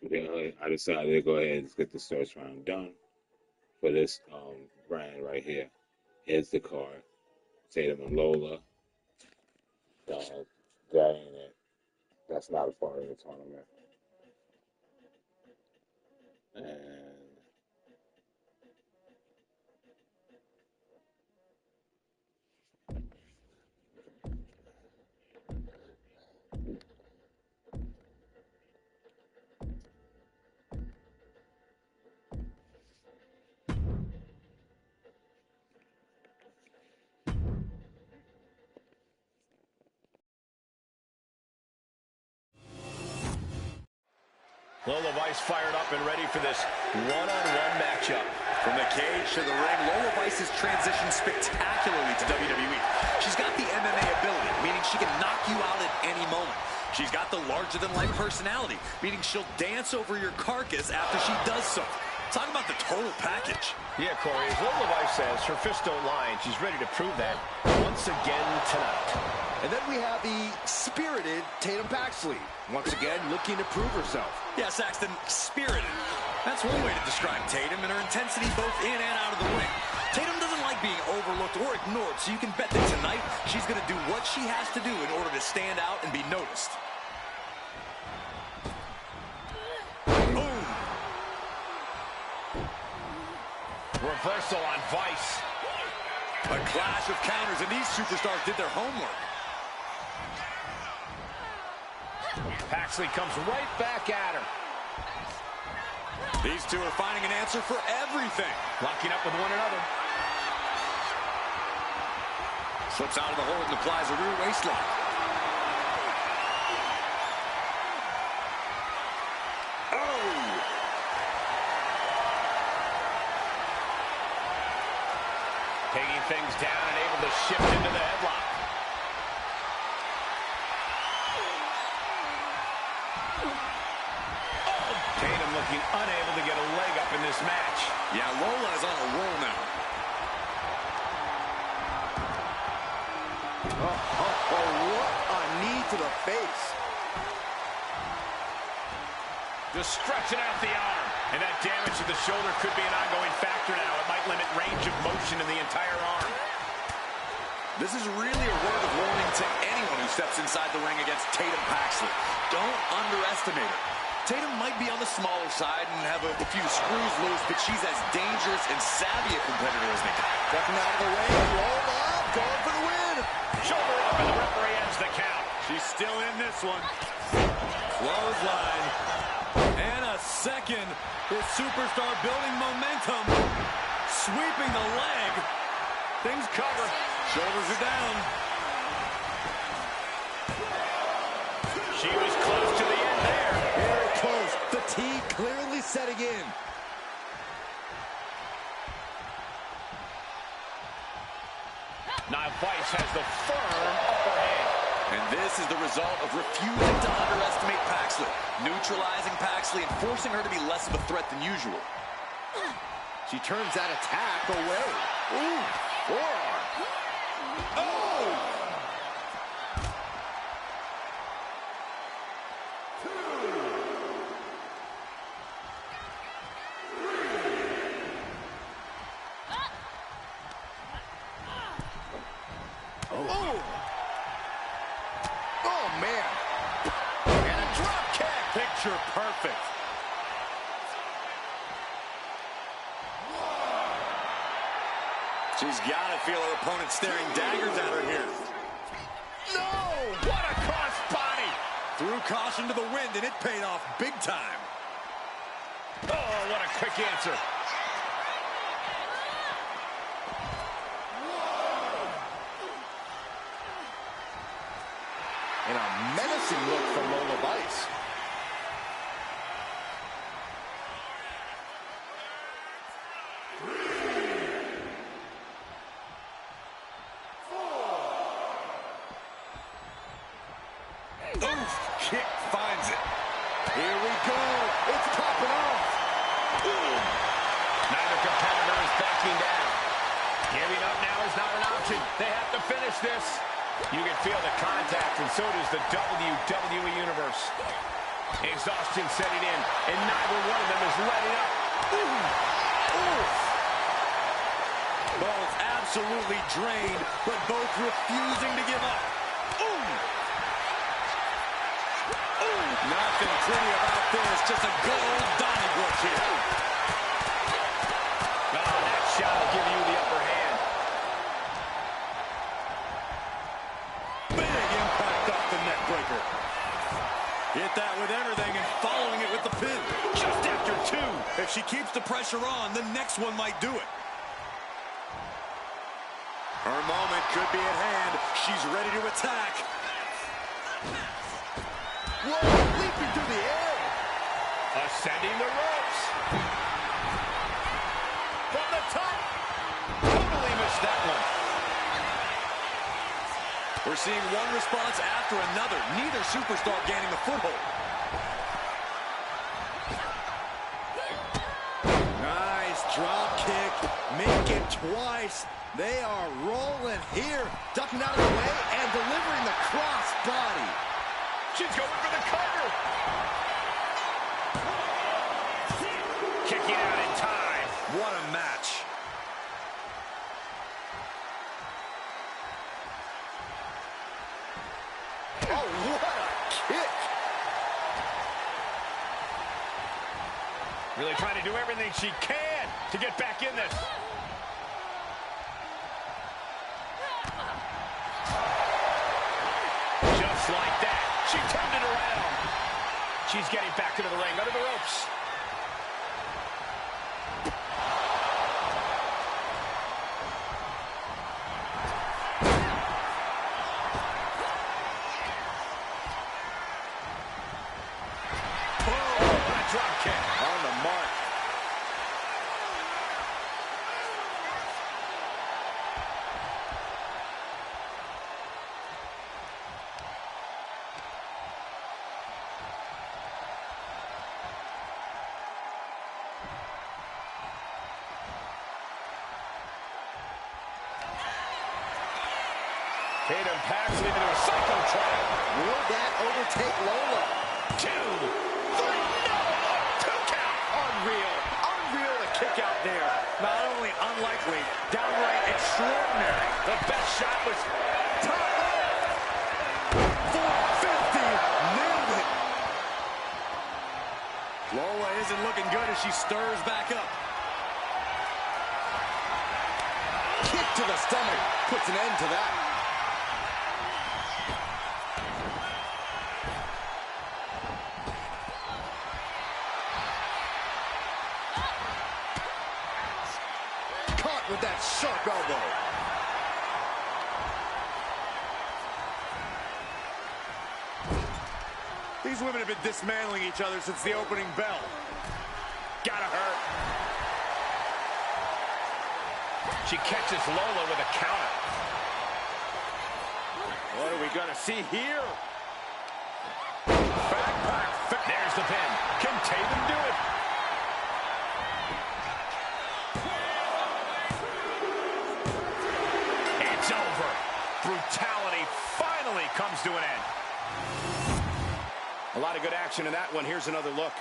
Then I decided to go ahead and get the first round done for this brand right here. Here's the card. Tatum and Lola. That ain't it. That's not a part of the tournament. And Lola Vice fired up and ready for this one-on-one matchup. From the cage to the ring, Lola Vice has transitioned spectacularly to WWE. She's got the MMA ability, meaning she can knock you out at any moment. She's got the larger-than-life personality, meaning she'll dance over your carcass after she does so. Talk about the total package. Yeah, Corey, as Lola Vice says, her fists don't lie, and she's ready to prove that once again tonight. And then we have the spirited Tatum Paxley, once again looking to prove herself. Yeah, Saxton, spirited. That's one way to describe Tatum and her intensity both in and out of the ring. Tatum doesn't like being overlooked or ignored, so you can bet that tonight she's going to do what she has to do in order to stand out and be noticed. Boom! Reversal on Vice. A clash of counters, and these superstars did their homework. Paxley comes right back at her. These two are finding an answer for everything. Locking up with one another. Slips out of the hold and applies a rear waistlock. Oh! Taking things down and able to shift into the headlock. Tatum looking unable to get a leg up in this match. Yeah, Lola is on a roll now. What a knee to the face. Just stretching out the arm. And that damage to the shoulder could be an ongoing factor now. It might limit range of motion in the entire arm. This is really a word of warning to anyone who steps inside the ring against Tatum Paxley. Don't underestimate her. Tatum might be on the smaller side and have a few screws loose, but she's as dangerous and savvy a competitor as they come. Stepping out of the way, roll up, going for the win. Shoulder up, and the referee ends the count. She's still in this one. Clothesline. And a second. This superstar building momentum. Sweeping the leg. Things cover. Shoulders are down. She was close to the end there. Very close. Fatigue clearly setting in. Now Vice has the firm upper hand. And this is the result of refusing to underestimate Paxley, neutralizing Paxley and forcing her to be less of a threat than usual. She turns that attack away. Ooh, forearm. Oh! Picture perfect. She's got to feel her opponent staring daggers at her here. No! What a cross body! Threw caution to the wind, and it paid off big time. Oh, what a quick answer. And a menacing look from Lola Vice. Kick finds it. Here we go. It's popping off. Boom. Neither competitor is backing down. Giving up now is not an option. They have to finish this. You can feel the contact, and so does the WWE Universe. Exhaustion setting in, and neither one of them is letting up. Ooh. Ooh. Both absolutely drained, but both refusing to give up. Ooh. Ooh. Nothing pretty about this, just a good old Donnybrook here. Oh, that shot will give you the upper hand. Big impact off the neck breaker. Hit that with everything and following it with the pin. Just after 2. If she keeps the pressure on, the next one might do it. Her moment could be at hand. She's ready to attack. Whoa, leaping through the air. Ascending the ropes. From the top. Totally missed that one. We're seeing one response after another. Neither superstar gaining a foothold. Nice drop kick. Make it twice. They are rolling here. Ducking out of the way and delivering the cross body. She's going for the cover. Kicking out in time. What a match. Oh, what a kick. Really trying to do everything she can to get back in this. Just like that. She turned it around. She's getting back into the ring, under the ropes. Drop kick on the mark. Tatum Paxley into a psycho trap. Will that overtake Lola? 2, 3, no! 2 count. Unreal. Unreal to kick out there. Not only unlikely, downright extraordinary. The best shot was Top rope. 450. Nailed it. Lola isn't looking good as she stirs back up. Kick to the stomach puts an end to that. Caught with that sharp elbow. These women have been dismantling each other since the opening bell. gotta hurt. She catches Lola with a counter. What are we gonna see here? Backpack. There's the pin. Can Tatum do it? It's over. Brutality finally comes to an end. A lot of good action in that one. Here's another look.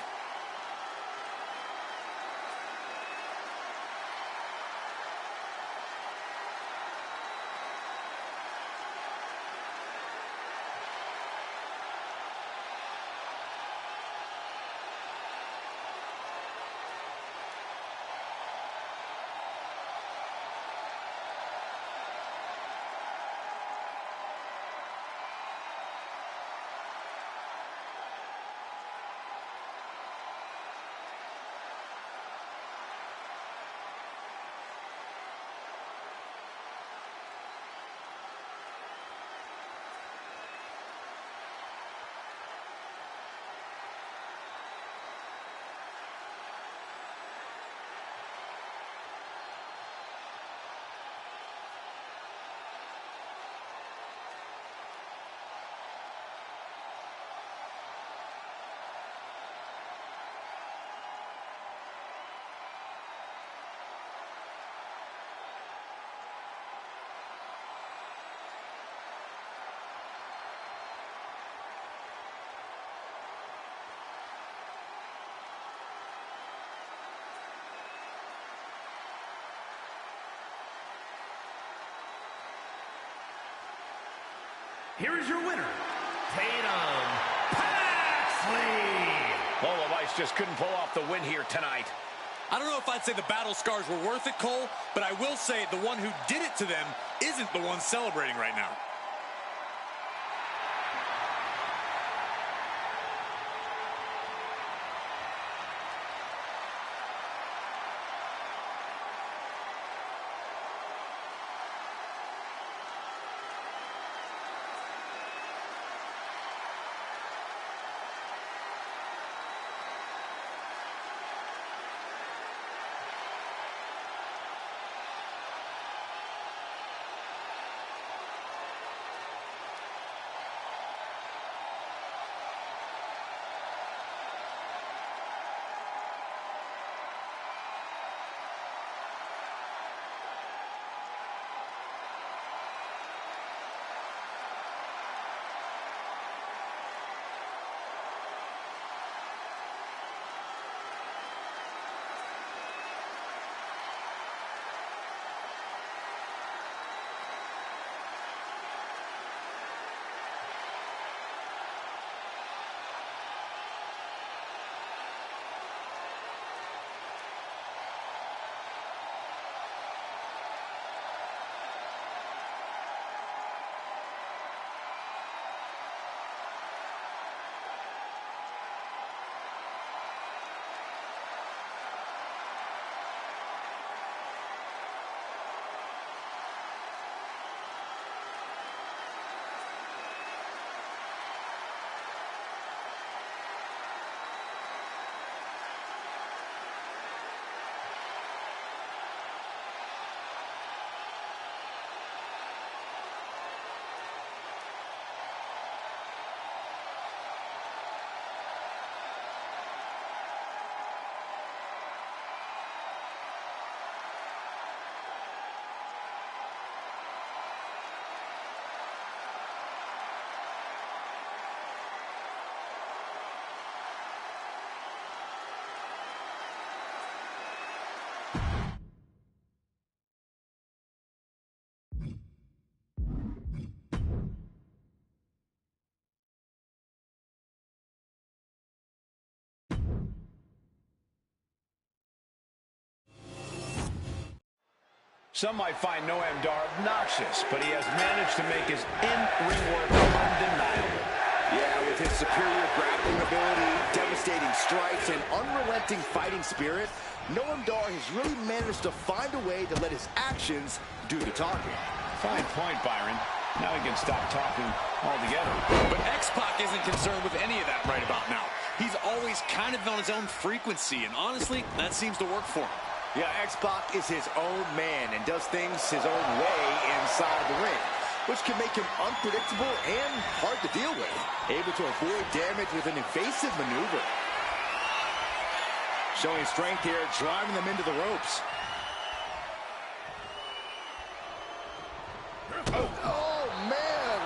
here is your winner, Tatum Paxley. Lola Weiss just couldn't pull off the win here tonight. I don't know if I'd say the battle scars were worth it, Cole, but I will say the one who did it to them isn't the one celebrating right now. Some might find Noam Dar obnoxious, but he has managed to make his in-ring work undeniable. Yeah, with his superior grappling ability, devastating strikes, and unrelenting fighting spirit, Noam Dar has really managed to find a way to let his actions do the talking. Fine point, Byron. Now he can stop talking altogether. But X-Pac isn't concerned with any of that right about now. He's always kind of on his own frequency, and honestly, that seems to work for him. Yeah, X-Pac is his own man and does things his own way inside the ring, which can make him unpredictable and hard to deal with. Able to avoid damage with an evasive maneuver. Showing strength here, driving them into the ropes. Oh, man!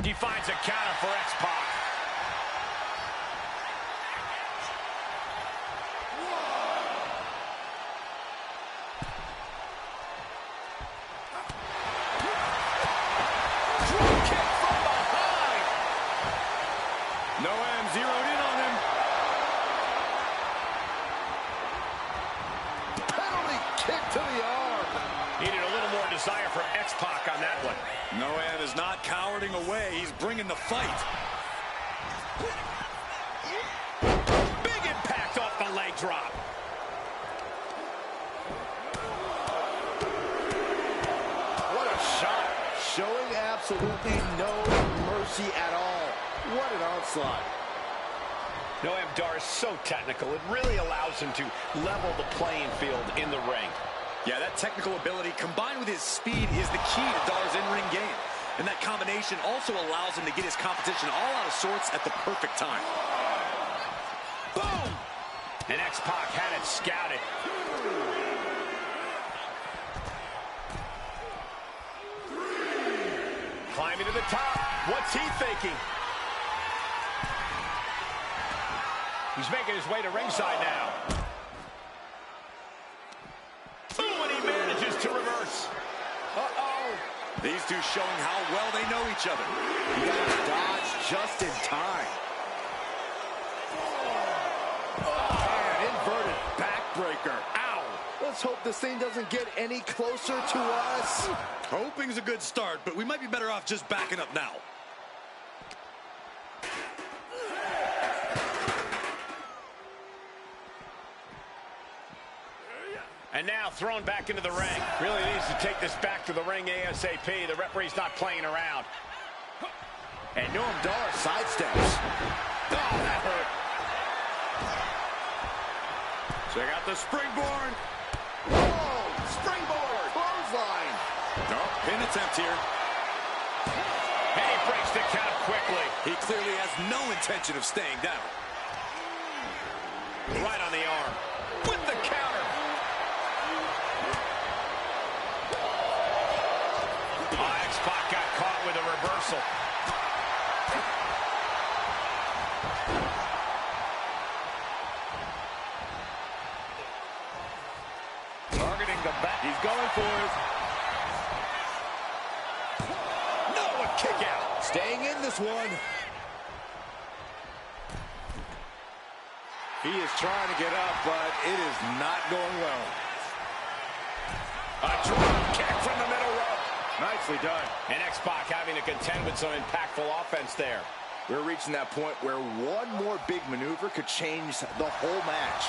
He finds a counter for X-Pac. Drop kick from behind. Noam zeroed in on him. Penalty kick to the arm. Needed a little more desire from X-Pac on that one. Noam is not cowering away. He's bringing the fight. Big impact off the leg drop. What a shot. Showing absolutely no mercy at all. What an onslaught. Noam Dar is so technical. It really allows him to level the playing field in the ring. Yeah, that technical ability combined with his speed is the key to Dar's in-ring game. And that combination also allows him to get his competition all out of sorts at the perfect time. Boom! And X-Pac had it scouted. Climbing to the top. What's he thinking? He's making his way to ringside now. These two showing how well they know each other. You got to dodge just in time. And inverted backbreaker. Ow! Let's hope this thing doesn't get any closer to us. Hoping's a good start, but we might be better off just backing up now. And now thrown back into the ring. Really needs to take this back to the ring ASAP. The referee's not playing around. And Noam Dar sidesteps. Oh, that hurt. Check out the springboard. Oh, springboard. Clothesline. No, pin attempt here. And he breaks the count quickly. He clearly has no intention of staying down. Right on the arm. With the counter. X-Pac got caught with a reversal. Targeting the back. He's going for it. No, a kick out. Staying in this one. He is trying to get up, but it is not going well. A drop kick from the middle rope. Nicely done. And X-Pac having to contend with some impactful offense there. We're reaching that point where one more big maneuver could change the whole match.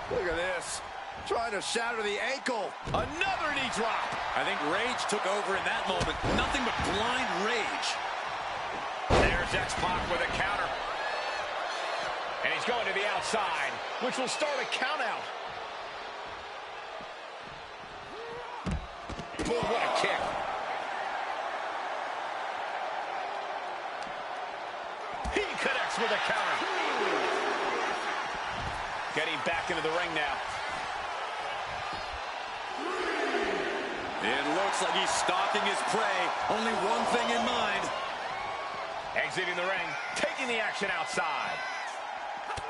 Look at this. Trying to shatter the ankle. Another knee drop. I think rage took over in that moment. Nothing but blind rage. There's X-Pac with a counter. And he's going to the outside, which will start a count out. Boom, what a kick. He connects with a counter. Getting back into the ring now. It looks like he's stalking his prey. Only one thing in mind. Exiting the ring, taking the action outside.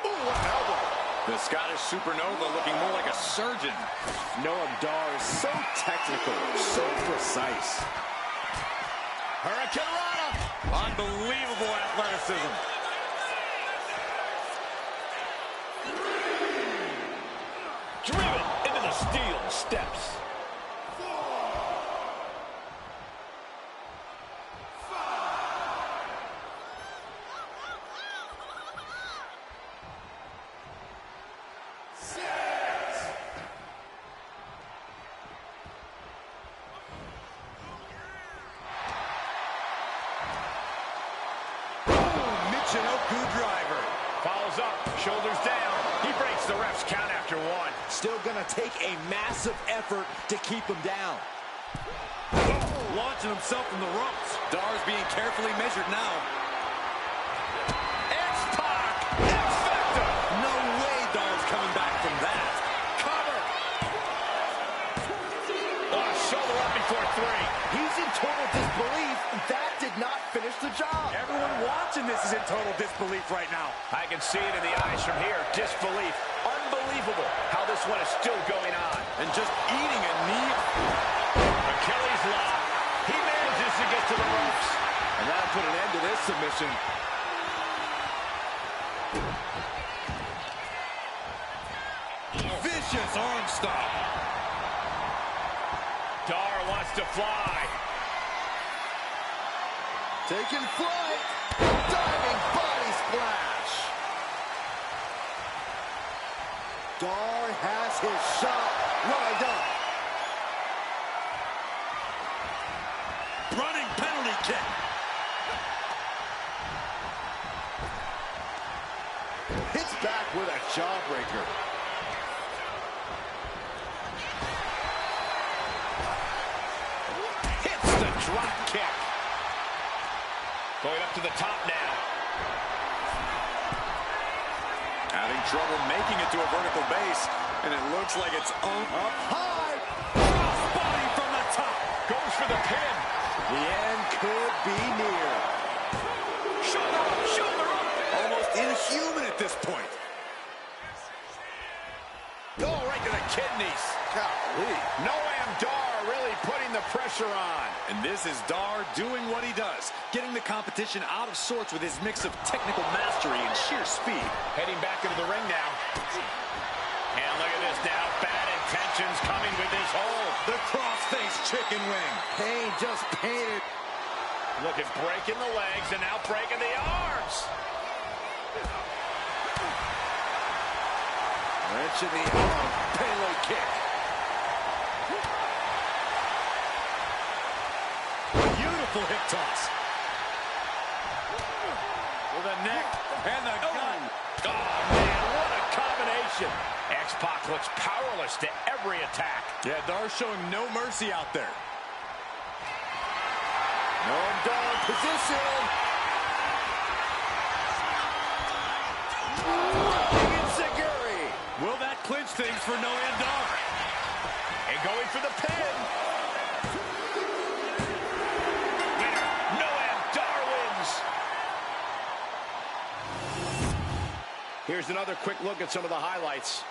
Ooh, what an elbow. The Scottish Supernova looking more like a surgeon. Noam Dar is so technical, so precise. Hurricane Rana. Unbelievable athleticism. Driven into the steel steps. Driver. Follows up, shoulders down. He breaks the ref's count after one. Still gonna take a massive effort to keep him down. Launching himself from the ropes. Dar's being carefully measured now. X-Pac! X-Factor! No way Dar's coming back from that. Cover! Shoulder up before three. He's in total disbelief. That did not finish the job. Everyone watching this is in total disbelief right now. I can see it in the eyes from here. Disbelief. Unbelievable how this one is still going on. And just eating a knee. Achilles lock. He manages to get to the ropes. And that'll put an end to this submission. Vicious arm stop. Dar wants to fly. Taking flight. Diving body splash. Dar has his shot lined up. Running penalty kick. Hits back with a jawbreaker. Hits the drop kick. Going up to the top now. Having trouble making it to a vertical base, and it looks like it's up High. body from the top. Goes for the pin. The end could be near. Shoulder up, shoulder up. Almost inhuman at this point. Oh, right to the kidneys. Golly. Noam Dar really putting the pressure on. And this is Dar doing what he does, getting the competition out of sorts with his mix of technical mastery and sheer speed. Heading back into the ring now. And look at this now. Bad intentions coming with this hold. The cross-face chicken wing. Pain just painted. Look at breaking the legs and now breaking the arms. Wrench in the arm. Payload kick. Beautiful hip toss. With the neck and the gun. Oh, man, what a combination. X-Pac looks powerless to every attack. Yeah, Dar's showing no mercy out there. Noam Dar in position. Enziguri. Will that clinch things for Noam Dar? And going for the pin. Winner, Noam Dar wins. Here's another quick look at some of the highlights.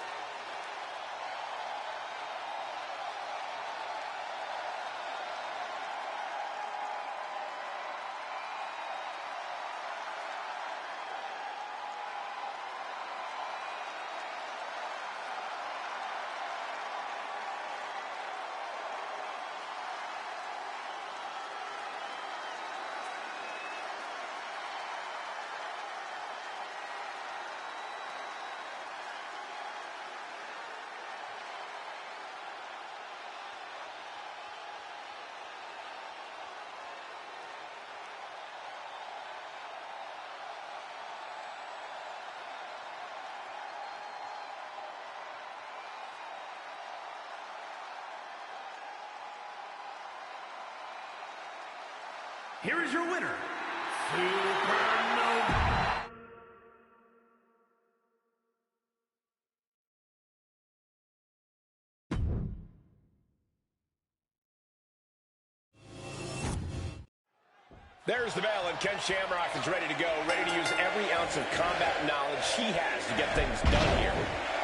Here is your winner, Supernova. There's the bell, and Ken Shamrock is ready to go, ready to use every ounce of combat knowledge he has to get things done here.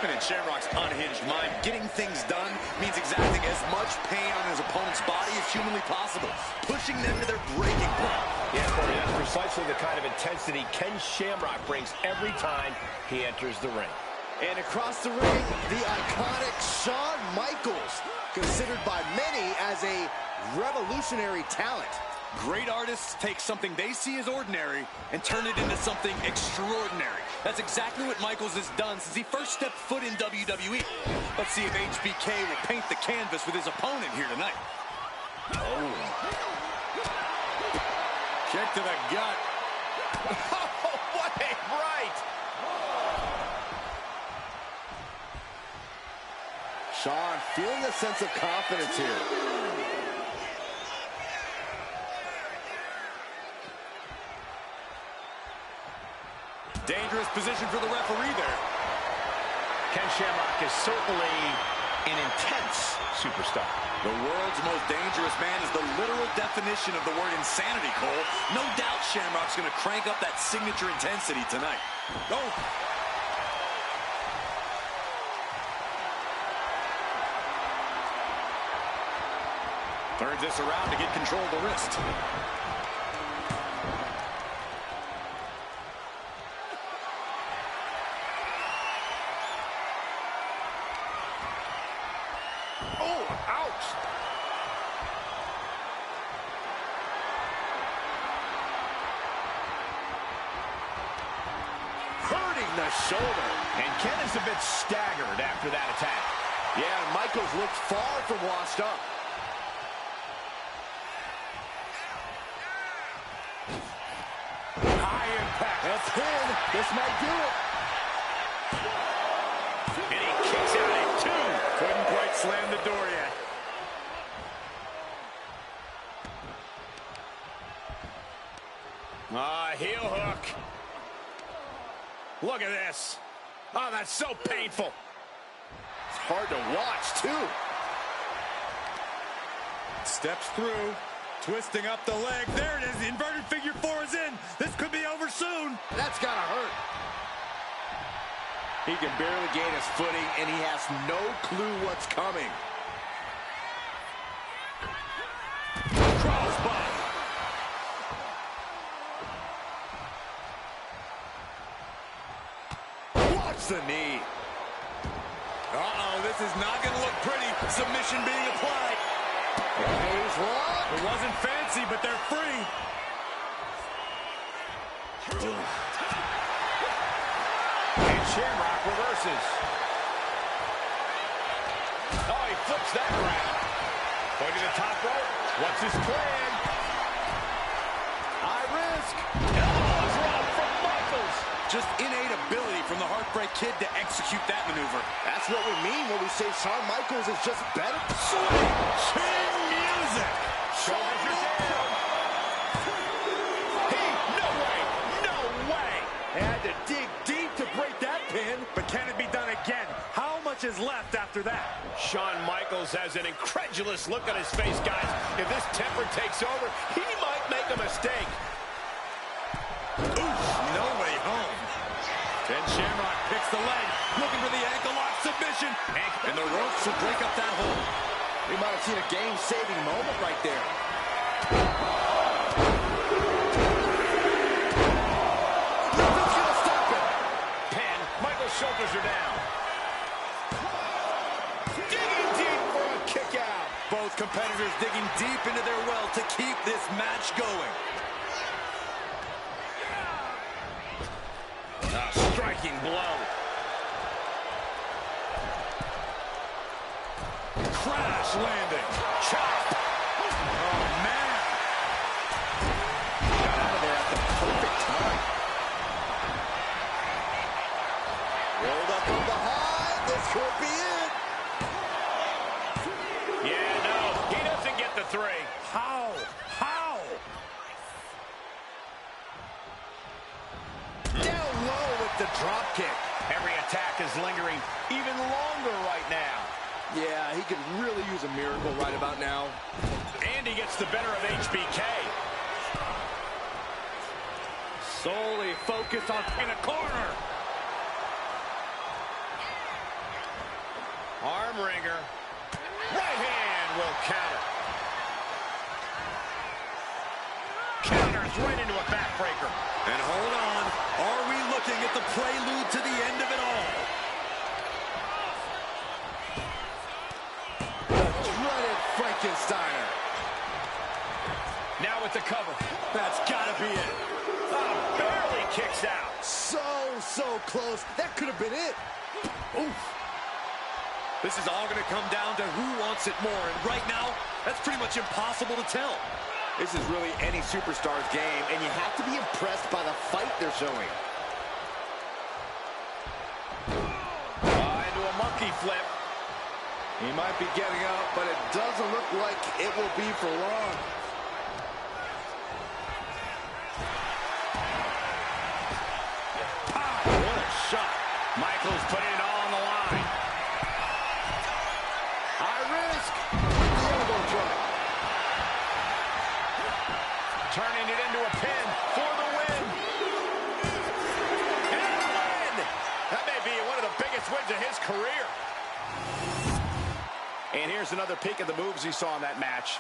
And in Shamrock's unhinged mind, getting things done means exacting as much pain on his opponent's body as humanly possible, pushing them to their breaking point. Yeah, Corey, that's precisely the kind of intensity Ken Shamrock brings every time he enters the ring. And across the ring, the iconic Shawn Michaels, considered by many as a revolutionary talent. Great artists take something they see as ordinary and turn it into something extraordinary. That's exactly what Michaels has done since he first stepped foot in WWE. Let's see if HBK will paint the canvas with his opponent here tonight. Oh. Kick to the gut. Oh, what a right! Shawn feeling a sense of confidence here. Dangerous position for the referee there. Ken Shamrock is certainly an intense superstar. The world's most dangerous man is the literal definition of the word insanity, Cole. No doubt Shamrock's going to crank up that signature intensity tonight. Oh! Turns this around to get control of the wrist. Oh, ouch! Hurting the shoulder. And Ken is a bit staggered after that attack. Yeah, Michaels looked far from washed up. High impact. That's him. This might do it. And he kicks out at two. Couldn't quite slam the door yet. Heel hook. Look at this. Oh, that's so painful. It's hard to watch, too. Steps through, twisting up the leg. There it is. The inverted figure four is in. This could be over soon. That's gotta hurt. He can barely gain his footing, and he has no clue what's coming. Crossbody. Watch the knee. Uh-oh, this is not going to look pretty. Submission being applied. It wasn't fancy, but they're free. And Shamrock reverses. Oh, he flips that around. Going to the top rope. What's his plan? High risk. Elbow drop from Michaels. Just innate ability from the Heartbreak Kid to execute that maneuver. That's what we mean when we say Shawn Michaels is just better. Chin music. Shoulders are down. No way. No way. Had to dig deep to break that pin. But can it be done again? How much is left after that? Shawn Michaels has an incredulous look on his face, guys. If this temper takes over, he might make a mistake. Oof, no way home. Then Shamrock picks the leg, looking for the ankle lock submission. And the ropes should break up that hole. We might have seen a game-saving moment right there. Nothing's gonna stop it. Pin. Michaels' shoulders are down. Digging deep for a kick out. Both competitors digging deep into their well to keep this match going. A striking blow. Crash landing. Chop. Oh, man. Got out of there at the perfect time. Rolled up from behind. This could be it. Yeah, no, he doesn't get the 3. How? Down low with the drop kick. Every attack is lingering even longer right now. Yeah, he could really use a miracle right about now. And he gets the better of HBK. Solely focused on in a corner. Arm wringer. Right hand will counter. Counters right into a backbreaker. And hold on, are we looking at the prelude to the end of it all? The dreaded Frankensteiner. Now with the cover. That's gotta be it. Oh, barely kicks out. So close. That could have been it. Oof. This is all gonna come down to who wants it more, and right now, that's pretty much impossible to tell. This is really any superstar's game, and you have to be impressed by the fight they're showing. Into a monkey flip. He might be getting up, but it doesn't look like it will be for long. What a shot. Michaels putting it all on the line. High risk. The elbow drop. Turning it into a pin for the win. And the win. That may be one of the biggest wins of his career. And here's another peek at the moves he saw in that match.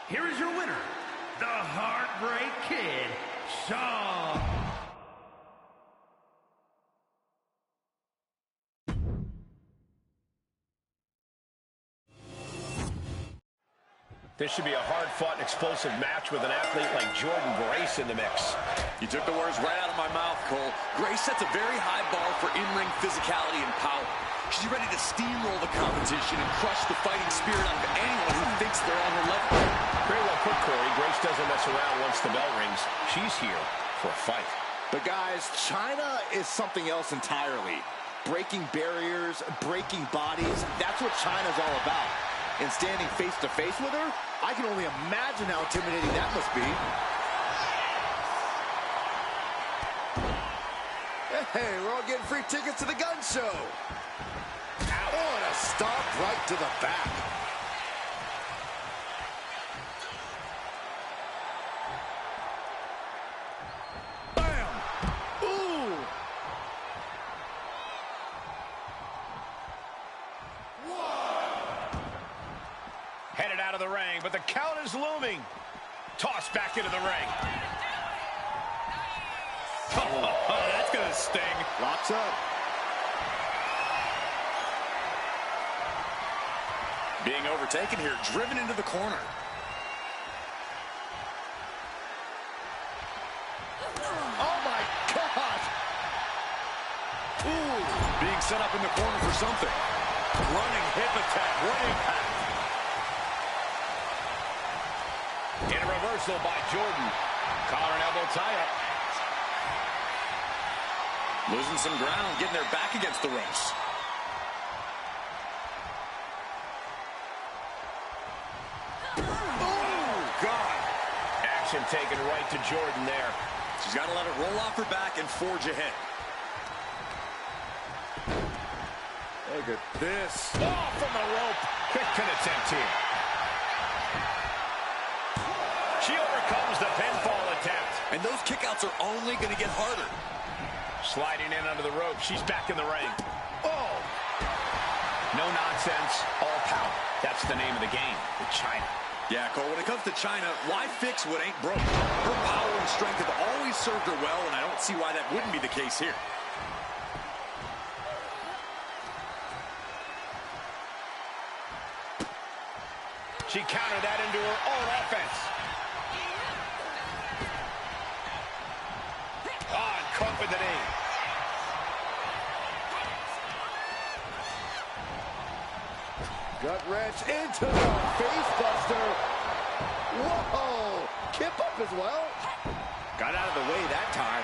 Here is your winner, the Heartbreak Kid, Shawn. This should be a hard-fought and explosive match with an athlete like Jordynne Grace in the mix. You took the words right out of my mouth, Cole. Grace sets a very high bar for in-ring physicality and power. She's ready to steamroll the competition and crush the fighting spirit out of anyone who thinks they're on her level. Very well put, Corey. Grace doesn't mess around once the bell rings. She's here for a fight. But guys, China is something else entirely. Breaking barriers, breaking bodies, that's what China's all about. And standing face-to-face with her, I can only imagine how intimidating that must be. Hey, we're all getting free tickets to the gun show. Oh, and a stomp right to the back. Bam! Ooh! Headed out of the ring, but the count is looming. Tossed back into the ring. Oh, that's going to sting. Locks up. Being overtaken here, driven into the corner. Oh, my God! Ooh, being set up in the corner for something. Running hip attack. What impact. In a reversal by Jordynne. Collar and elbow tie-up. Losing some ground, getting their back against the ropes. Oh, God! Action taken right to Jordynne there. She's got to let it roll off her back and forge ahead. Look at this. Oh, from the rope. Quick pin attempt here. She overcomes the pinfall attempt. And those kickouts are only going to get harder. Sliding in under the rope. She's back in the ring. Oh! No nonsense, all power. That's the name of the game with China. Yeah, Cole, when it comes to China, why fix what ain't broke? Her power and strength have always served her well, and I don't see why that wouldn't be the case here. She countered that into her own offense. Ah, and crump with the knee. Gut wrench into the face buster. Whoa! Kip up as well. Got out of the way that time.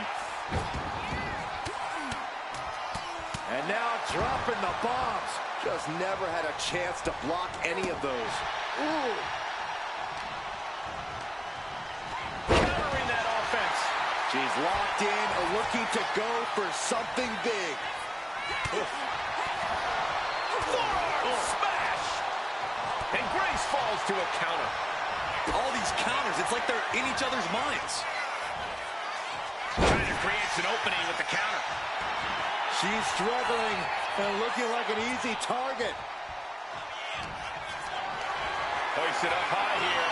And now dropping the bombs. Just never had a chance to block any of those. Ooh. Countering that offense. She's locked in, looking to go for something big. Forearm smash. And Grace falls to a counter. All these counters, it's like they're in each other's minds. China creates an opening with the counter. She's struggling and looking like an easy target. Hoisted up high here.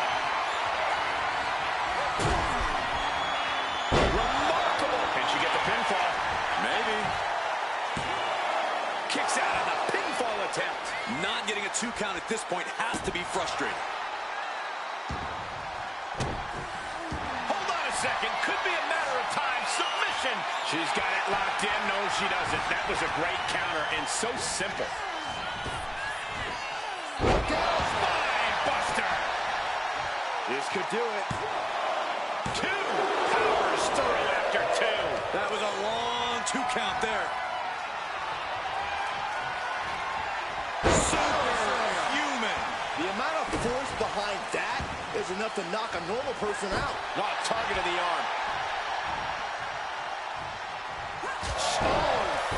Remarkable. Can she get the pinfall? Maybe. Kicks out on the pinfall attempt. Not getting a 2 count at this point has to be frustrating. Hold on a second. Could be a matter of time. Submission. She's got it locked in. No, she doesn't. That was a great counter and so simple. Spine buster. This could do it. 2 powers through after 2. That was a long 2 count there. Superhuman. The amount of force behind that is enough to knock a normal person out. Not target of the arm. Oh,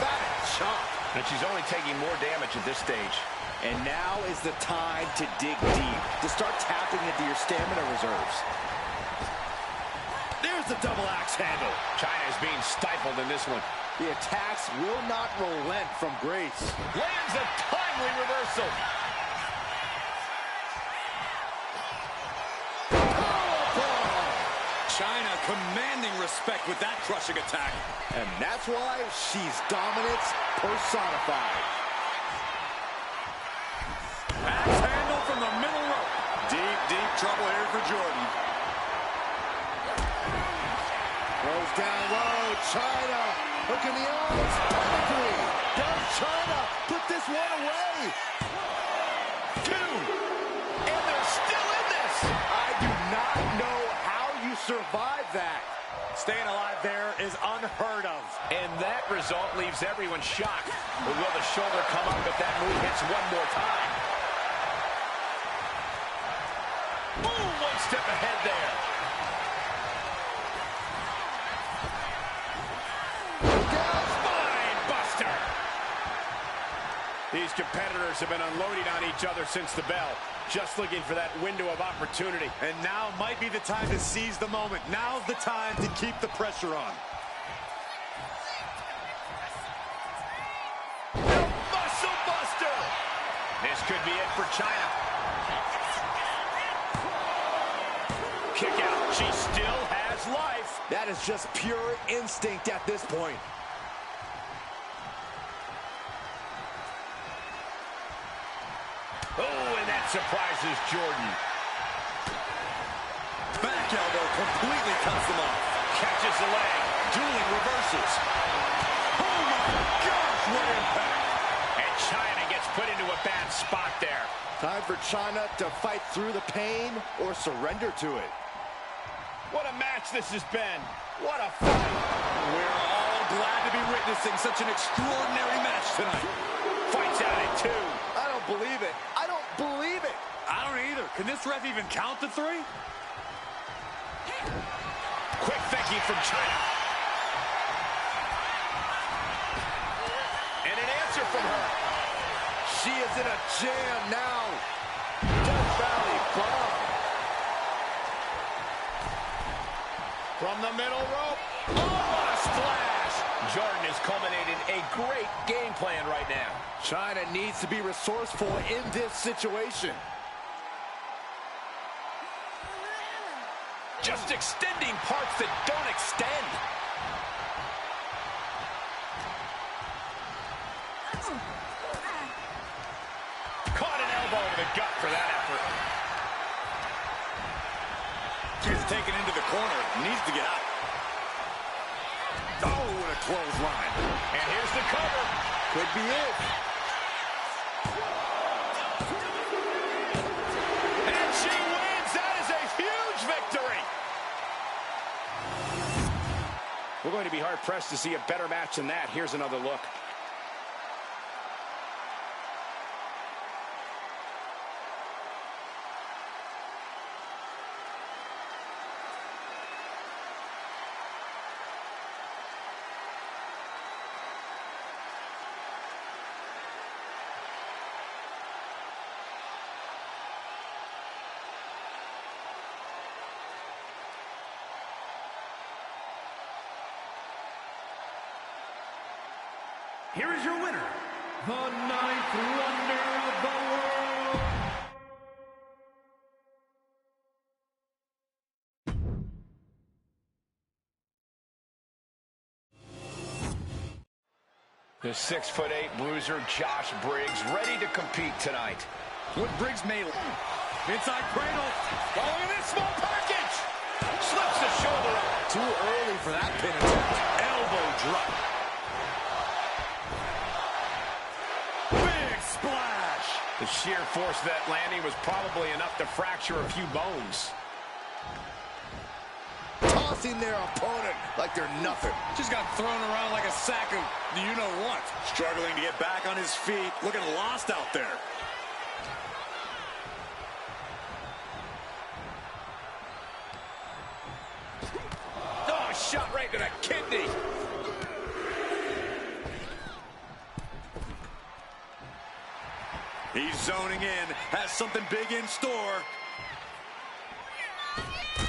fat chop. And she's only taking more damage at this stage. And now is the time to dig deep, to start tapping into your stamina reserves. There's the double axe handle. China is being stifled in this one. The attacks will not relent from Grace. Lands a timely reversal. China commanding respect with that crushing attack. And that's why she's dominance personified. Axe handle from the middle rope. Deep, deep trouble here for Jordan. Goes down low. China. Hook in the arms. Pedigree. Does China put this one away? 2. And they're still in this. I do not know how you survive that. Staying alive there is unheard of. And that result leaves everyone shocked. But will the shoulder come up if that move hits one more time? Boom! One step ahead there. Spine buster. These competitors have been unloading on each other since the bell. Just looking for that window of opportunity. And now might be the time to seize the moment. Now's the time to keep the pressure on. Muscle buster. This could be it for China. Kick out. She still has life. That is just pure instinct at this point. Oh, and that surprises Jordan. Back elbow completely cuts them off. Catches the leg. Dueling reverses. Oh my gosh, what impact. And China gets put into a bad spot there. Time for China to fight through the pain or surrender to it. What a match this has been. What a fight. We're all glad to be witnessing such an extraordinary match tonight. Fights out at 2. I don't believe it. I don't believe it. I don't either. Can this ref even count to 3? Quick thinking from China. And an answer from her. She is in a jam now. Death Valley bomb. From the middle rope. Oh, what a splash. Jordan is culminating a great game plan right now. China needs to be resourceful in this situation. Just extending parts that don't extend. Caught an elbow to the gut for that effort. She's taken into the corner. Needs to get out. Oh, what a clothesline. And here's the cover. Could be it. And she wins. That is a huge victory. We're going to be hard-pressed to see a better match than that. Here's another look. Here is your winner, the 9th wonder of the world. The 6'8" bruiser Josh Briggs ready to compete tonight. What Briggs may... Inside cradle. Oh, in this small package. Slips the shoulder up. Too early for that pin attempt. Elbow drop. Big splash. The sheer force of that landing was probably enough to fracture a few bones. Tossing their opponent like they're nothing. Just got thrown around like a sack of you-know-what. Struggling to get back on his feet. Looking lost out there. Oh, shot right to the kidney. He's zoning in. Has something big in store.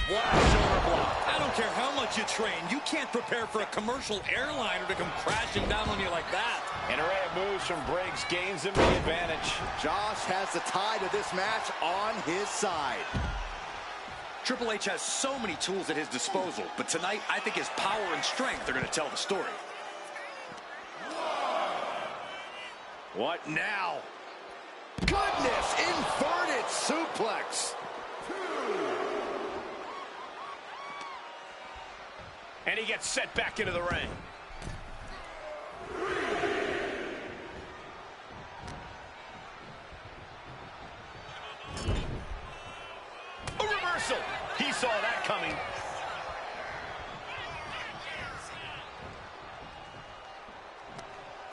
What a shoulder block. I don't care how much you train. You can't prepare for a commercial airliner to come crashing down on you like that. An array of moves from Briggs gains him the advantage. Josh has the tide of this match on his side. Triple H has so many tools at his disposal, but tonight I think his power and strength are going to tell the story. What now? Goodness, inverted suplex. And he gets set back into the ring. A reversal. He saw that coming.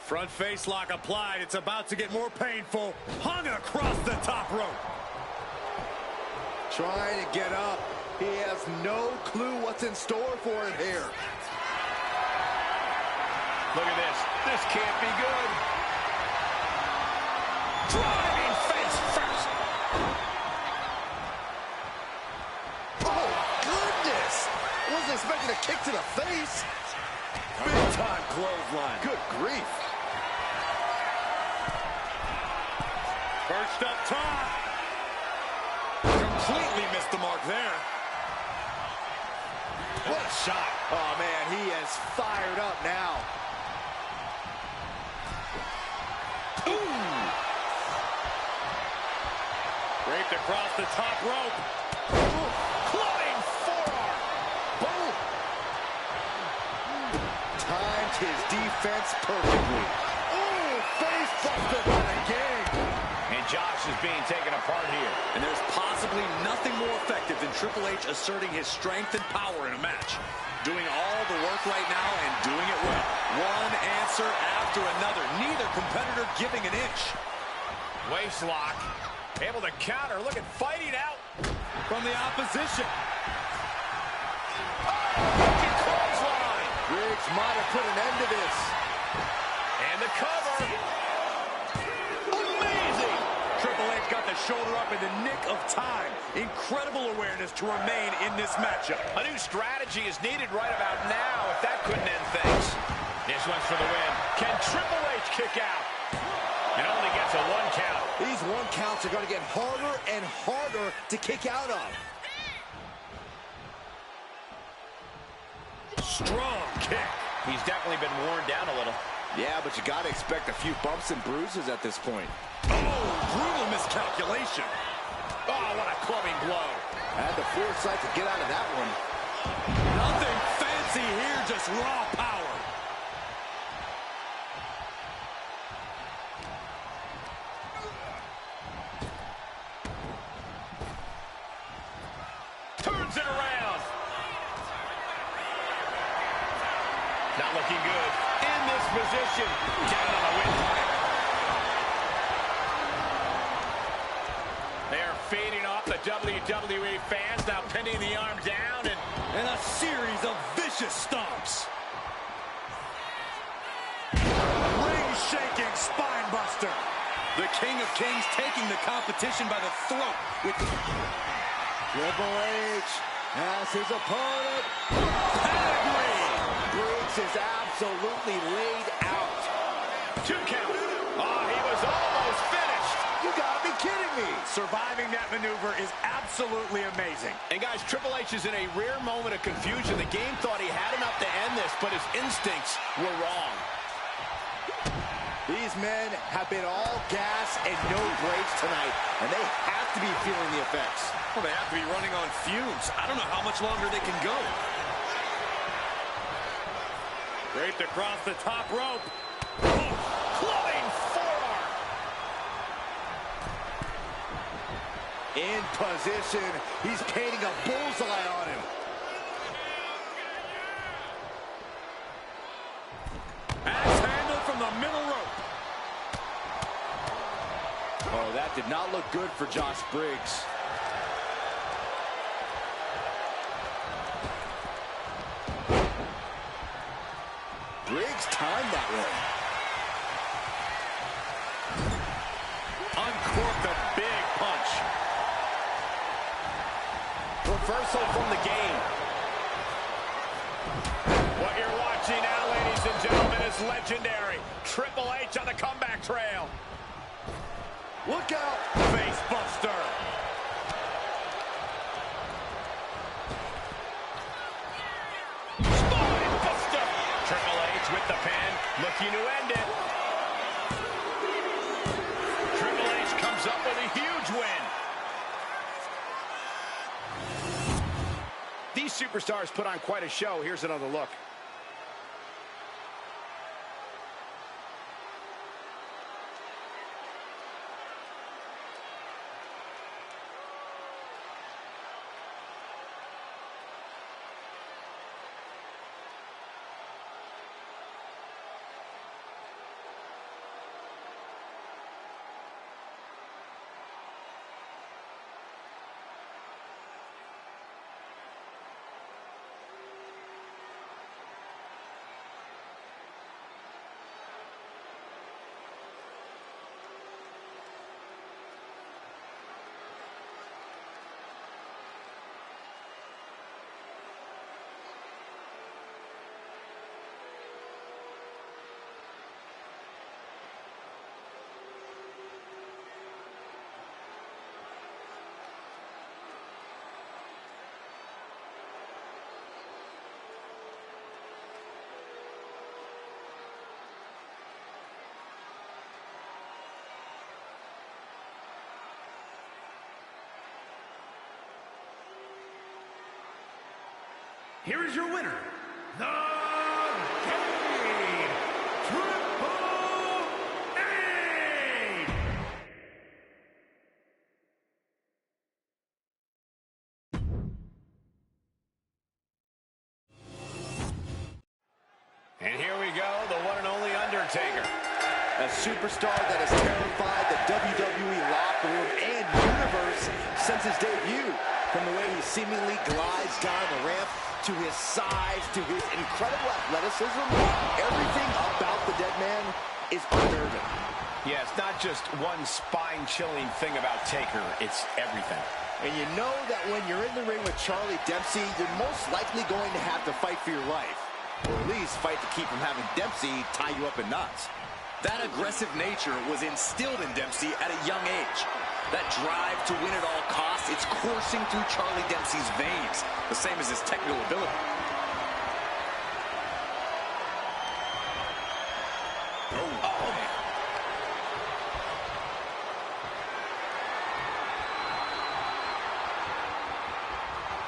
Front face lock applied. It's about to get more painful. Hung across the top rope. Trying to get up. He has no clue what's in store for him here. Look at this. This can't be good. Driving face first. Oh, goodness. Wasn't expecting a kick to the face. Big time clothesline. Good grief. Perched up top. Completely missed the mark there. What a shot. Oh, man, he is fired up now. Ooh. Raped across the top rope. Ooh. Clubbing forearm. Boom. Timed his defense perfectly. Ooh, face buster by the gang. And Josh is being taken apart here. And there's possibly nothing more effective than Triple H asserting his strength and power in a match. Doing all the work right now and doing it well. One answer after another. Neither competitor giving an inch. Waist lock. Able to counter. Look at fighting out. From the opposition. Broken clothesline. Briggs might have put an end to this. And the cover. Amazing. Triple H got the shoulder up in the nick of time. Incredible awareness to remain in this matchup. A new strategy is needed right about now if that couldn't end things. This one's for the win. Can Triple H kick out? And only gets a 1 count. These 1 counts are going to get harder and harder to kick out of. Strong kick. He's definitely been worn down a little. Yeah, but you got to expect a few bumps and bruises at this point. Oh, brutal miscalculation. Oh, what a clubbing blow. Had the foresight to get out of that one. Nothing fancy here, just raw power. Turns it around. Not looking good. In this position. Down on the windpipe. They are feeding off the WWE fans. Now pinning the arm down And a series of vicious stomps. Ring-shaking spine buster. The King of Kings taking the competition by the throat with the... Triple H has his opponent. Pedigree. Briggs is absolutely laid out. 2 count. Oh, he was almost finished. You gotta be kidding me. Surviving that maneuver is absolutely amazing. And guys, Triple H is in a rare moment of confusion. The game thought he had enough to end this, but his instincts were wrong. These men have been all gas and no brakes tonight, and they have to be feeling the effects. Well, they have to be running on fumes. I don't know how much longer they can go. Draped across the top rope. Oh, clubbing forearm. In position, he's painting a bullseye on him. Axe handle from the middle rope. Oh, that did not look good for Josh Briggs. Briggs timed that one. Uncorked a big punch. Reversal from the game. What you're watching now, ladies and gentlemen, is legendary. Triple H on the comeback trail. Look out! Face buster. Spine buster. Triple H with the pin, looking to end it. Triple H comes up with a huge win. These superstars put on quite a show. Here's another look. Here is your winner, the Game Triple H! And here we go, the one and only Undertaker. A superstar that has terrified the WWE locker room and universe since his debut. From the way he seemingly glides down the ramp, to his size, to his incredible athleticism, everything about the dead man is unnerving. Yeah, it's not just one spine-chilling thing about Taker, it's everything. And you know that when you're in the ring with Charlie Dempsey, you're most likely going to have to fight for your life. Or at least fight to keep from having Dempsey tie you up in knots. That aggressive nature was instilled in Dempsey at a young age. That drive to win at all costs, it's coursing through Charlie Dempsey's veins, the same as his technical ability.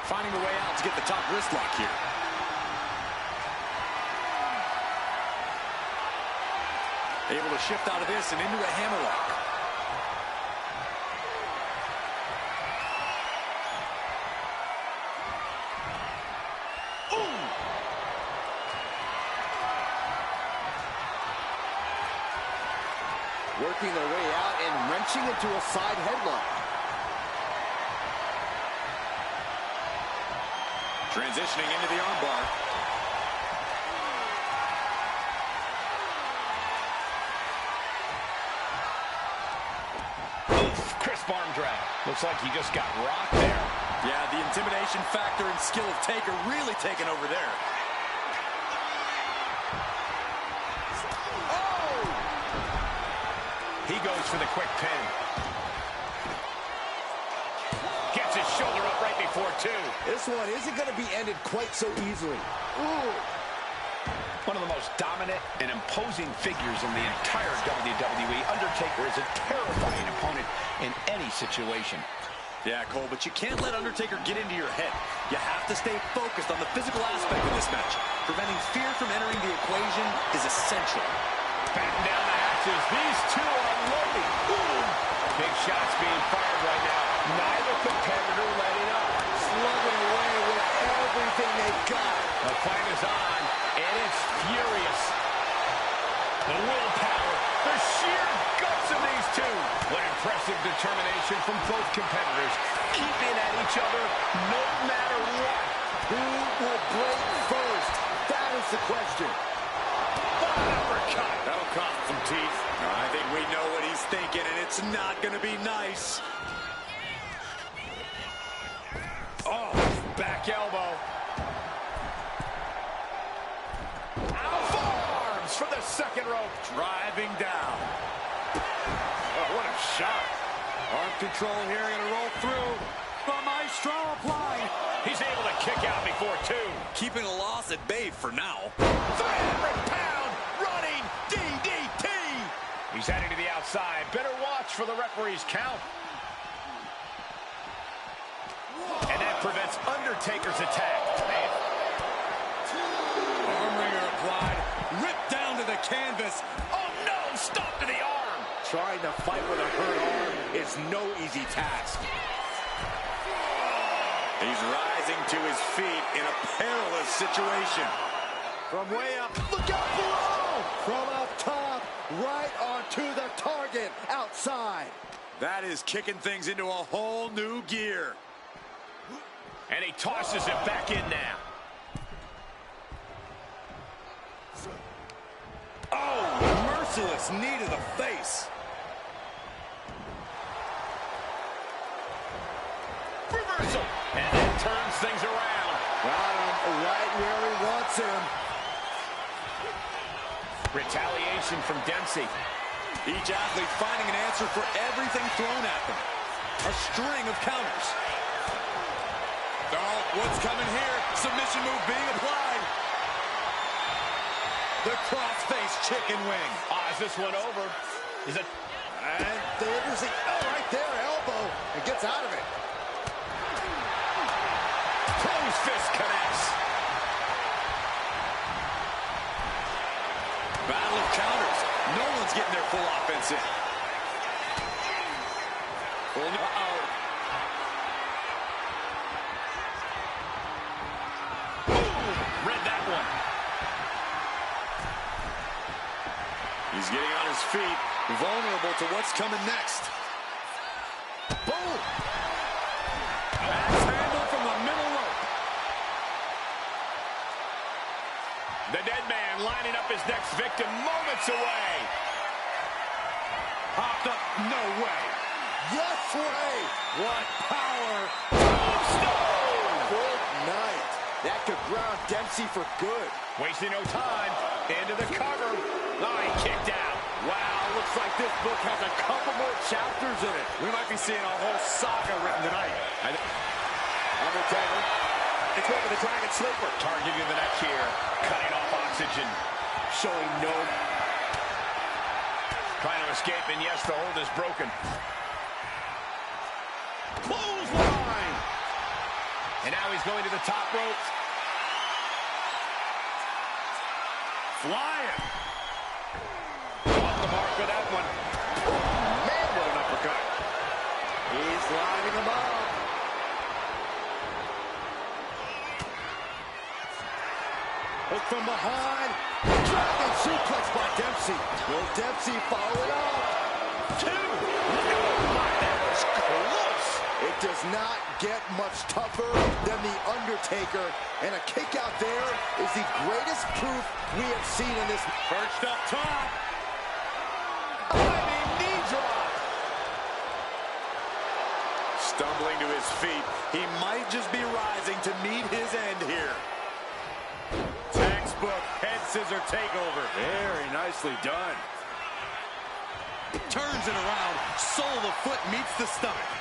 Finding a way out to get the top wrist lock here. Able to shift out of this and into a hammerlock. Working their way out and wrenching into a side headlock. Transitioning into the armbar. Oof, crisp arm drag. Looks like he just got rocked there. Yeah, the intimidation factor and skill of Taker really taking over there. He goes for the quick pin. Gets his shoulder up right before two. This one isn't going to be ended quite so easily. Ooh. One of the most dominant and imposing figures in the entire WWE, Undertaker is a terrifying opponent in any situation. Yeah, Cole, but you can't let Undertaker get into your head. You have to stay focused on the physical aspect of this match. Preventing fear from entering the equation is essential. Batten down the hatches. These two are loading. Ooh. Big shots being fired right now. Neither competitor letting up. Slugging away with everything they've got. The fight is on, and it's furious. The willpower, the sheer guts of these two. What impressive determination from both competitors. Keeping at each other no matter what. Who will break first? That is the question. Uppercut. That'll cost some teeth. I think we know what he's thinking, and it's not going to be nice. Oh, back elbow. Forearms for the second rope. Driving down. Oh, what a shot. Arm control here, going to roll through. The Maestro applying. He's able to kick out before two. Keeping a loss at bay for now. 300-pound running DDT. He's heading to the outside. Better watch for the referee's count. And that prevents Undertaker's attack. canvas. Oh, no, stop to the arm. Trying to fight with a hurt arm is no easy task. He's rising to his feet in a perilous situation. From way up, look out below! From up top, right onto the target, outside. That is kicking things into a whole new gear. And he tosses it back in now. Oh, merciless knee to the face. Reversal. And then turns things around. Got him right where he wants him. Retaliation from Dempsey. Each athlete finding an answer for everything thrown at them. A string of counters. Oh, what's coming here? Submission move being applied. The cross-face chicken wing. Is this one over? Is it? And there's the, right there, elbow, and gets out of it. Closed fist connects. Battle of counters. No one's getting their full offense in. Uh-oh. Read that one. He's getting on his feet, vulnerable to what's coming next. Boom! Axe handle from the middle rope. The dead man lining up his next victim moments away. Popped up, no way. Yes way! What power! Tombstone! Good night. That could ground Dempsey for good. Wasting no time. Into the cover. He kicked out. Wow, looks like this book has a couple more chapters in it. We might be seeing a whole saga written tonight. Undertaker. It's going for the Dragon Sleeper. Targeting the neck here. Cutting off oxygen. Showing no... Trying to escape, and yes, the hold is broken. Clothesline! And now he's going to the top rope. Flying. Off the mark with that one. Man, what an uppercut. He's lining him up. Hook from behind. Dragon suplex by Dempsey. Will Dempsey follow it up? Two. That was close. It does not get much tougher than The Undertaker. And a kick out there is the greatest proof we have seen in this. Perched up top. Knee drop. Stumbling to his feet. He might just be rising to meet his end here. Textbook head scissor takeover. Very nicely done. Turns it around. Sole of the foot meets the stomach.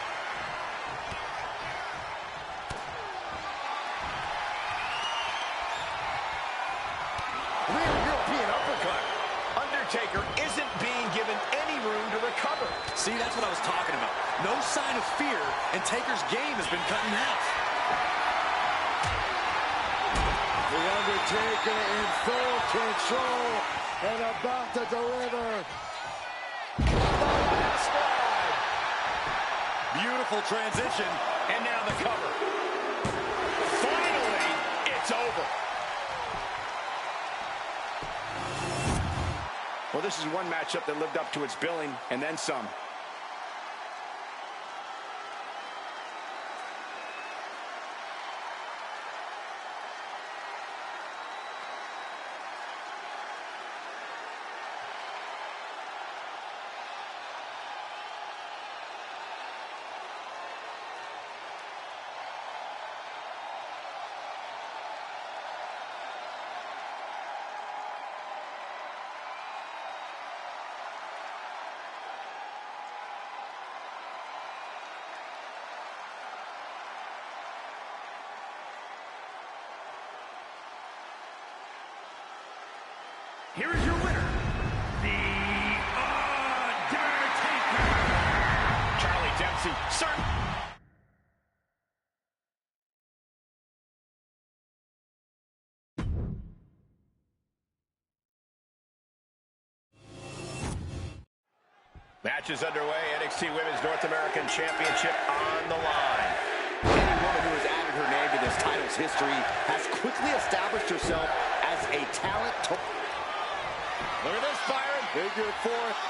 Rear European uppercut. Undertaker isn't being given any room to recover. See, that's what I was talking about. No sign of fear, and Taker's game has been cut in half. The Undertaker in full control and about to deliver. Beautiful transition. And now the cover. Finally, it's over. Well, this is one matchup that lived up to its billing, and then some. Here is your winner, The Undertaker. Charlie Dempsey, certainly. Match is underway. NXT Women's North American Championship on the line. Any woman who has added her name to this title's history has quickly established herself as a talent. Look at this, Byron. Figure fourth.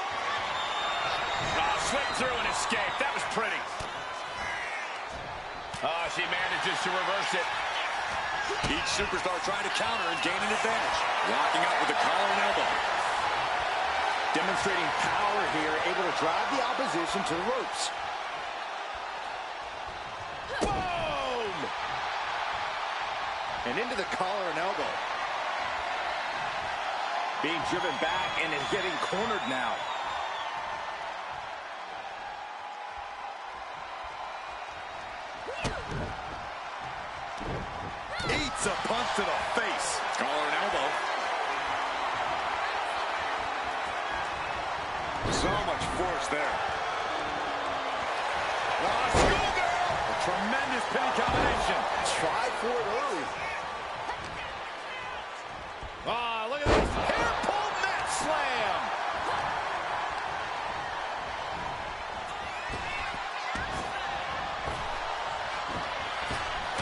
Oh, slipped through and escaped. That was pretty. Oh, she manages to reverse it. Each superstar trying to counter and gain an advantage. Locking up with a collar and elbow. Demonstrating power here, able to drive the opposition to the ropes. Boom! And into the collar and elbow. Being driven back and is getting cornered now. Eats a punch to the face. Collar and elbow. So much force there. Oh, schoolgirl! A tremendous pin combination. Tried for it early. Oh, look at this. Hair pull mat slam.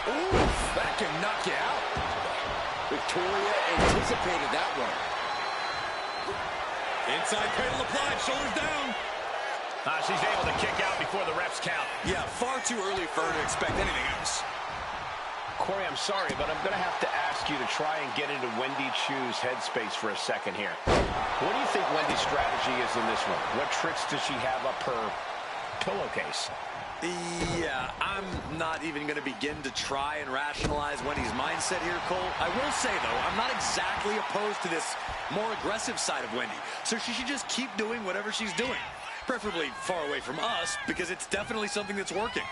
Ooh, that can knock you out. Victoria anticipated that one. Inside cradle applied, shoulders down. She's able to kick out before the refs count. Yeah, far too early for her to expect anything else. Corey, I'm sorry, but I'm going to have to ask you to try and get into Wendy Chu's headspace for a second here. What do you think Wendy's strategy is in this one? What tricks does she have up her pillowcase? Yeah, I'm not even going to begin to try and rationalize Wendy's mindset here, Cole. I will say, though, I'm not exactly opposed to this more aggressive side of Wendy. So she should just keep doing whatever she's doing. Preferably far away from us, because it's definitely something that's working.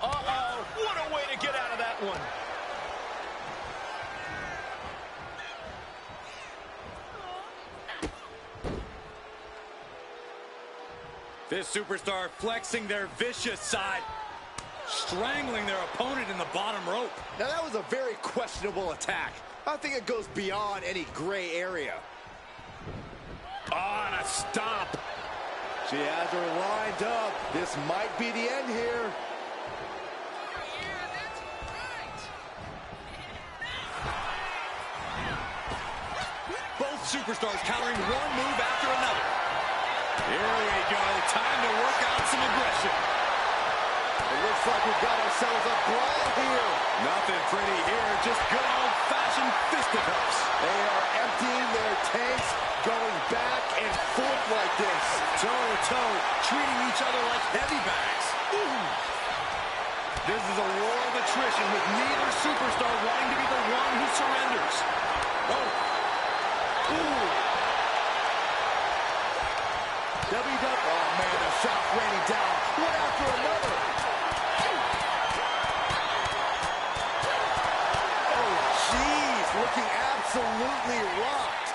Uh-oh, what a way to get out of that one. This superstar flexing their vicious side, strangling their opponent in the bottom rope. Now that was a very questionable attack. I think it goes beyond any gray area. Oh, and a stomp. She has her lined up. This might be the end here. Both superstars countering one move after another. Here we go. Time to work out some aggression. It looks like we've got ourselves a brawl here. Nothing pretty here. Just good old-fashioned fisticuffs. They are emptying their tanks, going back and forth like this. Toe-to-toe, treating each other like heavy bags. Ooh. This is a war of attrition with neither superstar wanting to be the one who surrenders. Oh. Ooh. Oh, man, the shot raining down, one after another. Oh, jeez, looking absolutely rocked.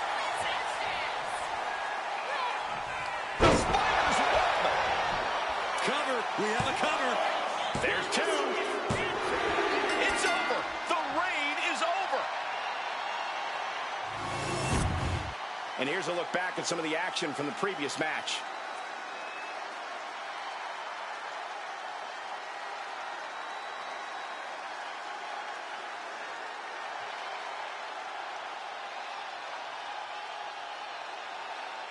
The spider's web. Cover, we have a cover. There's two. It's over. The reign is over. And here's a look back at some of the action from the previous match.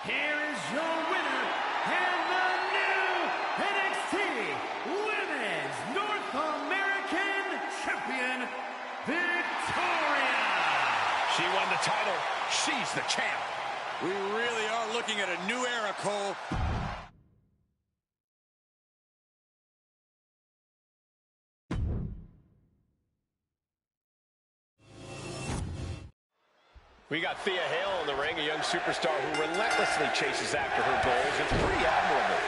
Here is your winner and the new NXT Women's North American Champion, Victoria. She won the title. She's the champ. We really are looking at a new era, Cole. We got Thea Hale in the ring, a young superstar who relentlessly chases after her goals. It's pretty admirable.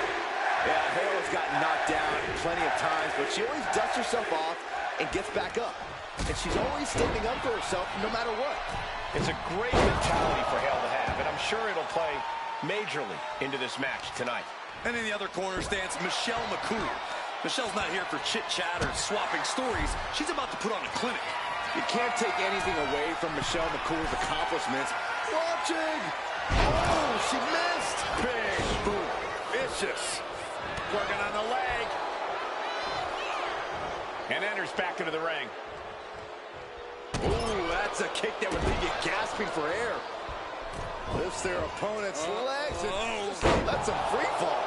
Yeah, Hale has gotten knocked down plenty of times, but she always dusts herself off and gets back up. And she's always standing up for herself no matter what. It's a great mentality for Hale to have, and I'm sure it'll play majorly into this match tonight. And in the other corner stands Michelle McCool. Michelle's not here for chit-chat or swapping stories. She's about to put on a clinic. You can't take anything away from Michelle McCool's accomplishments. Watching! Oh, she missed. Big boot. Vicious. Working on the leg. And enters back into the ring. Ooh, that's a kick that would leave you gasping for air. Lifts their opponent's legs and just lets them free fall.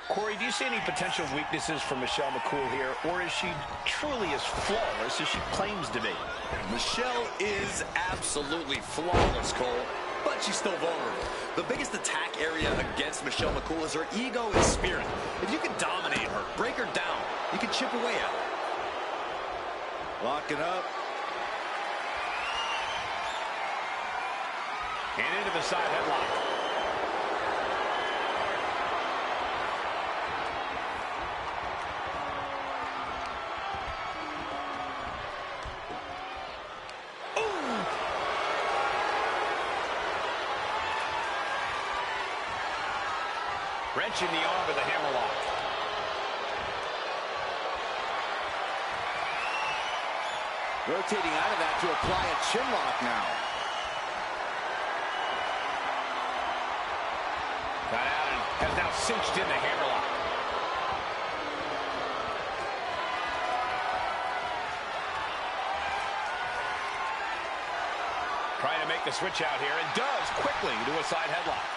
Corey, do you see any potential weaknesses for Michelle McCool here, or is she truly as flawless as she claims to be? Michelle is absolutely flawless, Cole, but she's still vulnerable. The biggest attack area against Michelle McCool is her ego and spirit. If you can dominate her, break her down, you can chip away at her. Locking up. And into the side headlock. Wrenching the arm with a hammerlock. Rotating out of that to apply a chinlock now. Got out and has now cinched in the hammerlock. Trying to make the switch out here, and does quickly to a side headlock.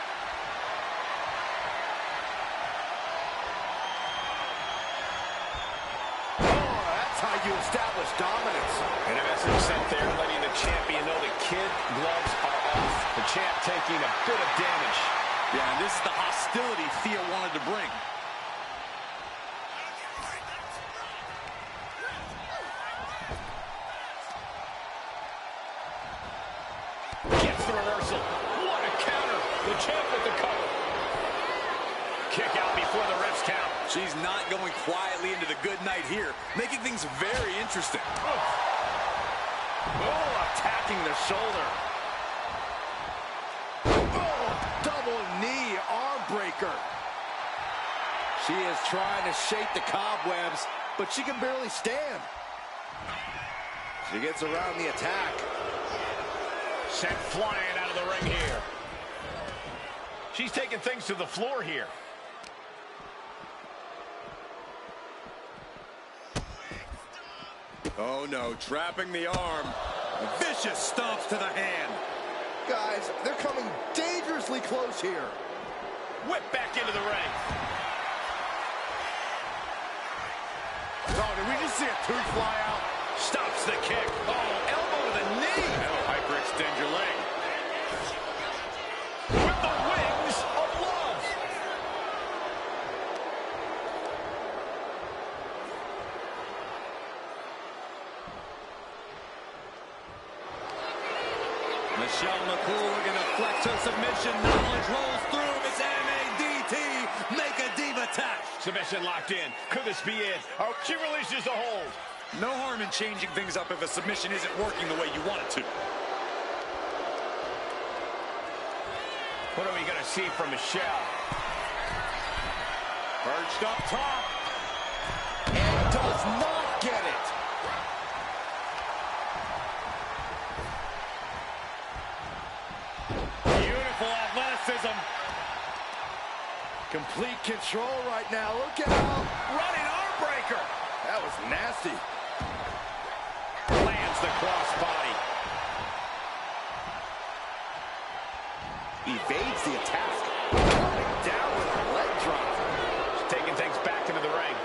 How you establish dominance. And a message sent there letting the champion know the kid gloves are off. The champ taking a bit of damage. Yeah, and this is the hostility Thea wanted to bring. Gets the reversal. What a counter. The champ with the cover. Kick out before the ref's count. She's not going quietly into the good night here, making things very interesting. Oh, attacking the shoulder. Oh, double knee arm breaker. She is trying to shake the cobwebs, but she can barely stand. She gets around the attack. Sent flying out of the ring here. She's taking things to the floor here. Oh no, trapping the arm. Vicious stomps to the hand. Guys, they're coming dangerously close here. Whip back into the ring. Oh, did we just see a tooth fly out? Stops the kick. Oh, elbow to the knee. That'll hyperextend your leg. With the wings of love. Michelle McCool looking to flex her submission. Knowledge rolls through. It's M-A-D-T. Make a diva tap. Submission locked in. Could this be it? Oh, she releases the hold. No harm in changing things up if a submission isn't working the way you want it to. What are we going to see from Michelle? Perched up top. And does not get it. Beautiful athleticism. Complete control right now. Look out. Running arm breaker. That was nasty. Lands the crossbody. Evades the attack. Coming down with a leg drop. She's taking things back into the ring.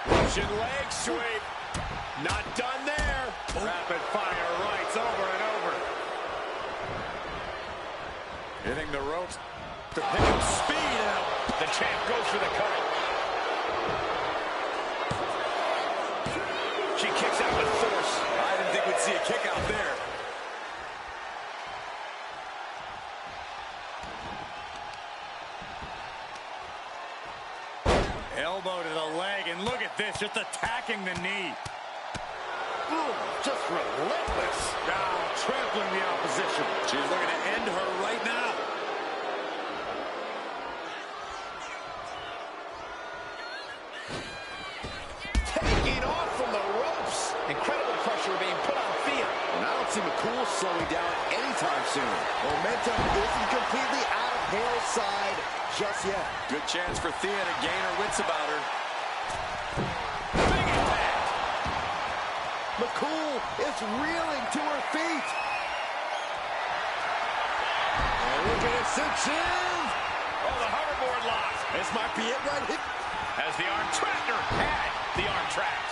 Russian leg sweep. Not done there. Rapid fire rights over and over. Hitting the ropes to pick up speed out. The champ goes for the cover. She kicks out with force. I didn't think we'd see a kick out there. Elbow to the leg, and look at this, just attacking the knee. Ooh, just relentless. Now trampling the opposition. She's looking to end her right now. see McCool slowing down anytime soon. Momentum isn't completely out of Hale's side just yet. Good chance for Thea to gain her wits about her. Big impact. McCool is reeling to her feet. And look at it cinch in. Oh, the hoverboard lock. This might be it right here. As the arm trapped her. Had the arm trapped.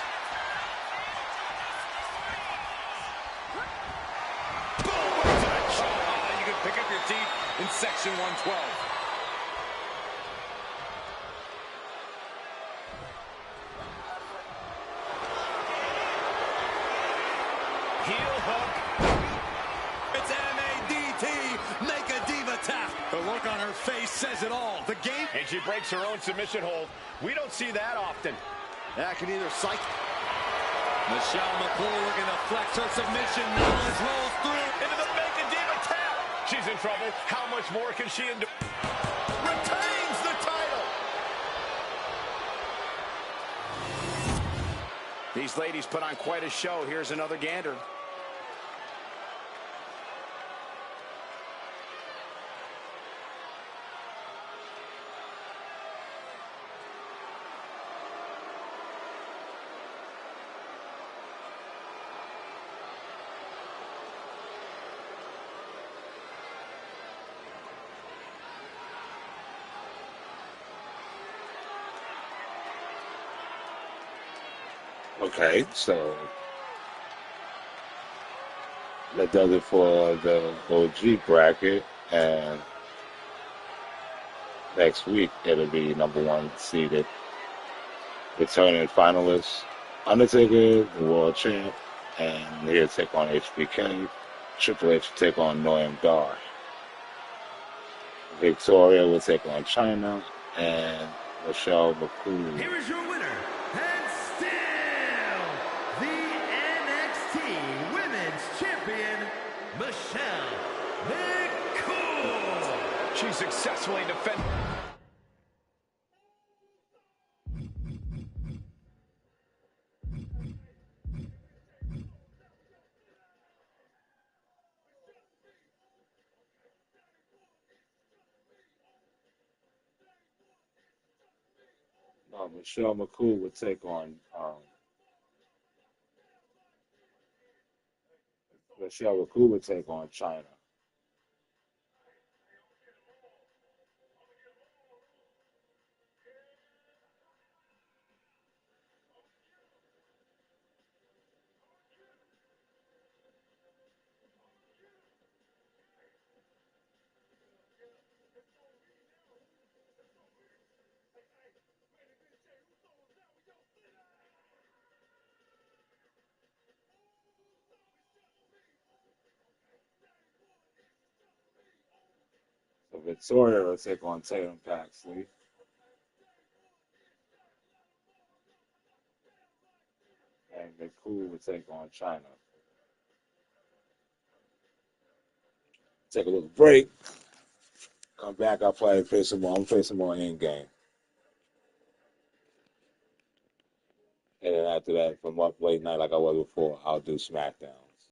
Boom! Right to the jaw. You can pick up your teeth in section 112. Heel hook. It's M-A-D-T. Make a diva tap. The look on her face says it all. The game. And she breaks her own submission hold. We don't see that often. That can either psych. Michelle McCool looking to flex her submission. Knowledge rolls through. Into the Make a Diva tap. She's in trouble. How much more can she endure? Retains the title. These ladies put on quite a show. Here's another gander. Okay, so that does it for the OG bracket, and next week it'll be number one seeded returning finalists Undertaker, the world champ, and he'll take on HBK. Triple H will take on Noam Dar. Victoria will take on China, and Michelle McCool. Here is your winner, and still the NXT Women's Champion, Michelle McCool. She successfully defended. Michelle McCool would take on China. So Victoria will take on Tatum Paxley. And McCool will take on China. Take a little break. Come back, I'll play some more. I'm play some more in game. And then after that, from up late night like I was before, I'll do SmackDown.